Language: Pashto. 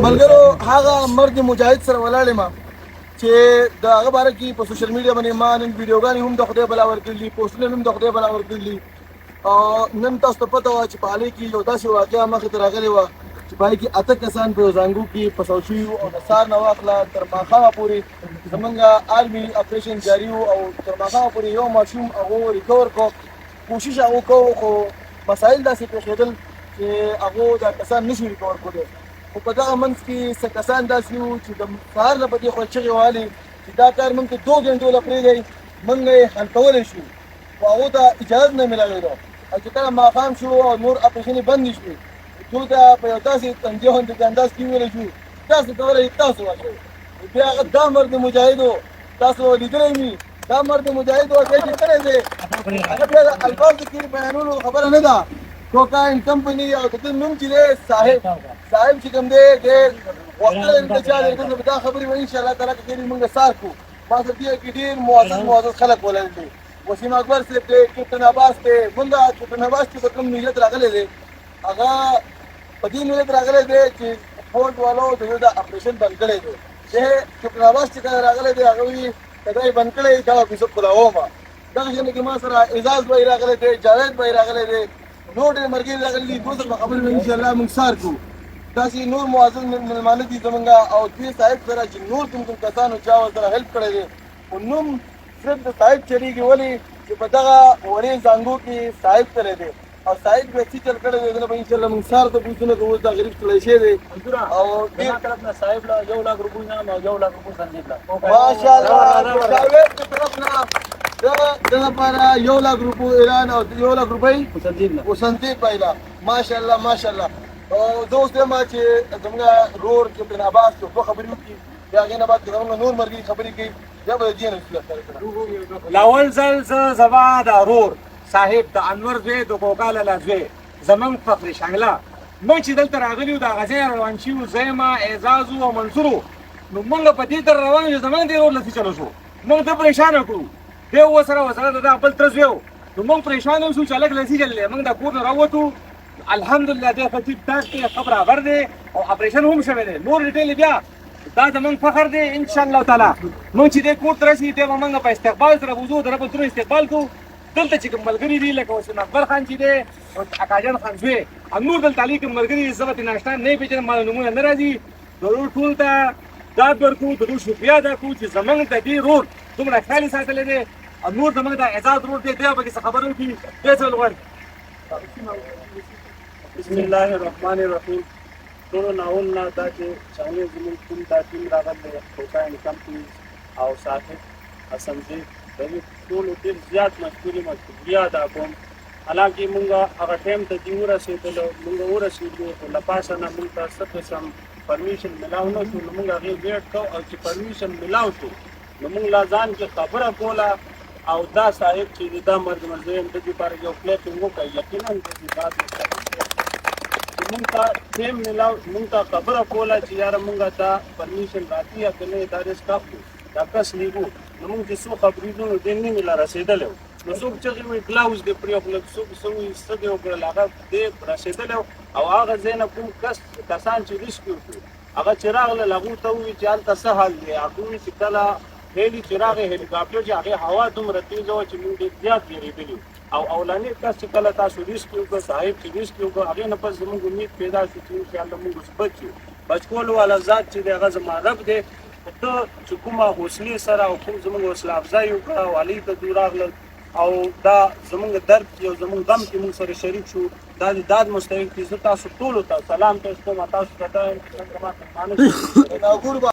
ملګرو هغه مرد مجاهد سره ولاړ یم چې د هغه باره کې په سوشل میډیا باندې ما نن ویډیوګانې هم د خدای بلا ورکړلي، پوسټونه هم د خدای بلا ورکړلي. نن تاسو ته پته وه چې په هغې کې یو داسې واقعه مخې ته راغلې وه چې په هغې کې 8 کسان په یو زانګو کې پسول شوي وو او د سهار نه واخله تر ماښامه پورې زمونږ آرمي اپریشن جاري وو او تر ماښامه پورې یو ماشوم هغو ریکور کړو. کوشش هغو کوو خو مسایل داسې پېښېدل چې هغو دا کسان نشي ریکور کړی. خو په دغه منځ کې څه کسان داسې وو چې د سهار نه په دې خوا چغې وهلې چې دا کار موږ ته 2 ګنټو له پرېږدئ، موږ یې حل کولی شو، خو هغو ته اجازت نه میلاوېده. او چې کله ماښام شو او نور اپریشنې بندې شوې، دوی ته په یو داسې طنجه غوندې انداز کې وویلی شو تاسو کولی تاسو واچوئ. بیا هغه دا مرد مجاهد و، تاسو لیدلی مي، دا مرد مجاهد و دی چې کړی دی هغه بیا د الفاظو کې بیانولو خبره نه ده. کوکاین کمپني او د ده نوم چې دی صاحب چې کوم دی ډېر غوښتلی د چا دی به دا خبرې به انشاءالله تعالی که چېرې موږ سار کړو. ما سره دې کې ډېر معزز خلک ولرل دي. وسیم اکبر صاحب دی، کیپټن عباس دی. موږ کیپټن عباس چې په کوم ملت راغلی دی هغه په دې ملت راغلی دی چې فورټ والو د ده د اپریشن بند کړی دی. کیپټن عباس چې کله راغلی دی هغه وایي که دا یې بند کړی دا به زه خلاوم. دغه شیانو کې ما سره اعزاز بهی راغلی دی، جاوید بهی راغلی دی، نور ډېر ملګري راغلي دي. دوی سره به خبرې به انشاءالله موږ سار کړو. داسې نور معزز مېلمانه دي زمونږ او دې صاحب سره چې نور کوم کسانو چا ورسره هیلپ کړی دی، خو نوم صرف د صاحب چلېږي. ولې چې په دغه وړې زانګو کې صاحب تللی دی او صاحب به څه چل کړی دی دله به انشاءالله موږ سار ته پوښتنه کوو. اوس دا غریب ستړی شوی دی او ډېر طرف نه صاحب له 1 लाख روپۍ نه او 1 लाख روپۍ سنجید له ماشاءالله جاوید په طرف نه د لپاره 1 लाख روپۍ اعلان او 1 लाख روپۍ وسنجید بایله. ماشاءالله ماشاءالله. او زه اوس وایم چې زموږ رور کیپټن عباس یو څو خبرې وکړي، بیا هغې نه بعد که زموږ نور ملګري خبرې کوي بیا به د دې نه لاول ځل زه زما د رور صاحب د انور زوی د کوکا لالا زوی زمونږ فخر شانګله موږ چې دلته راغلي وو د هغه ځای روان شوي وو، زه یم اعزاز وو او منصور وو. نو موږ په دې در روان یو زمونږ دې رور لسې چلو شو، موږ ته پریشانه کړو. دی ورسره د دا بل تره زوی وو. نو موږ پریشانه وشو چې هلک لسې چللی، موږ د کور نه راووتو. الحمدلله دی ښه ټیک ټاک دی، ښه برابر دی او اپریشن هم شوی دی. نور ډیټیل بیا دا زمونږ فخر دی انشاءالله تعالی. موږ چې دی کور ته رسي دی به موږ په استقبال سره وځو، د رب ترونه استقبال کوو. دلته چې کوم ملګري دي لکه وسیم اکبر خان چې دی او اکاجان خان زوی او نور دلته علي کوم ملګري دي، زه به ترې ناشته نه پېژنم، ما نومونه نه راځي. د رور ټول ته داد ورکوو، د دوی شکریه ادا کوو چې زمونږ د دې رور دومره خیال یې ساتلی دی. او نور زمونږ د اعزاز رور دی، دی به پکې څه خبرې وکړي. دی څه غواړي؟ بسم الله الرحمن الرحیم. ټولو ناول نه دا چې شامل زموږ کوم دا ټیم راغلی کوکاین کمپني او صاحب حسنزی د دې ټولو ډېر زیات شکریه ادا کوم. حالانکې مونږ هغه ټایم ته چې ورسېدلو مونږ ورسېدو خو له پاسه نه مونږ ته څه قسم پرمیشن ملاو نه شو. نو مونږ هغې ویټ کوو او چې پرمیشن ملاو شو نو مونږ لا ځان کې خبره کوله او دا صاحب چې دا مرګ مزیم د دې لپاره یو پلیټینګ وکړه. یقینا د دې بات مونږ ته ټیم ملاو مونږ ته خبره کوله چې یاره مونږ ته پرمیشن راځي یا که نه دا رسټاپ کړو دا کس لیږو. نو مونږ چې څو خبرېدو نو دې نه مې لا رسېدلی وو. نو څوک چغې وایي ګلاوز دې پرېښودل، څوک څه وایي څه دې وکړل، هغه دې رسېدلی وو. او هغه ځای نه کوم کسان چې ریسکیو کړو هغه چې راغلل هغوی ته ووایي چې هلته څه حال دی. هغوی وایي چې کله هیلي چې راغی هلیکاپټر چې هغې هوا دومره تېزه وه چې مونږ ډېر زیات وېرېدلي وو. او اولاني کس چې کله تاسو ریسکیو کړ صاحب چې ریسکیو کړ هغې نه پس زموږ امید پیدا شو چې انشاءالله مونږ اوس بچ یو. بچ کولو والا ذات چې دی هغه زما رب دی. ته چې کومه حوصلې سره او کوم زموږ حوصله افزایي وکړه او علي ته دوی راغلل او دا زموږ درد کې او زموږ غم کې مونږ سره شریک شو. دا د داد مستحق دي. زه تاسو ټولو ته سلام پیش کوم. تاسو ته